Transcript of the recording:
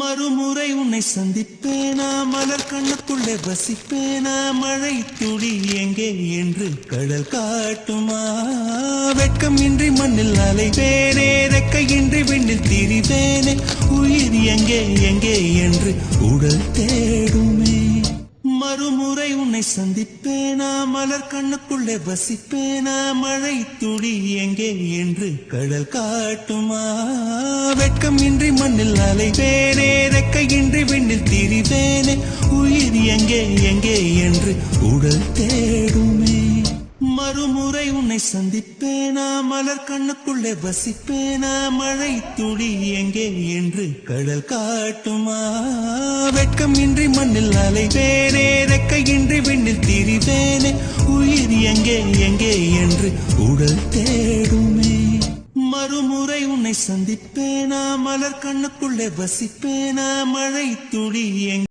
மறுமுறை உன்னை சந்திப்பேனா, மலர் கண்ணுக்குள்ளே வசிப்பேனா, மழை துளி எங்கே என்று கடல் காட்டுமா? வெட்கம் இன்றி மண்ணில் அலைவேனே, ரெக்கையின்றி விண்ணில் திரிவேனே, உயிர் எங்கே எங்கே என்று உடல் தேடுமே. மறுமுறை உன்னை சந்திப்பேனா, மலர் கண்ணுக்குள்ளே வசிப்பேனா, மழை துளி எங்கே என்று கடல் காட்டுமா? வெட்கம் இன்றி மண்ணில் அலைவேனே, ரெக்கையின்றி விண்ணில் திரிவேனே, உயிர் எங்கே எங்கே என்று உடல் தேடுமே. மறுமுறை உன்னை சந்திப்பேனா, மலர் கண்ணுக்குள்ளே வசிப்பேனா, மழை துளி எங்கே என்று கடல் காட்டுமா? வெட்கம் இன்றி மண்ணில் அலைவேனே, ரெக்கையின்றி விண்ணில் திரிவேனே, உயிர் எங்கே எங்கே என்று உடல் தேடுமே. மறுமுறை உன்னை சந்திப்பேனா, மலர் கண்ணுக்குள்ளே வசிப்பேனா, மழை துளி எங்கே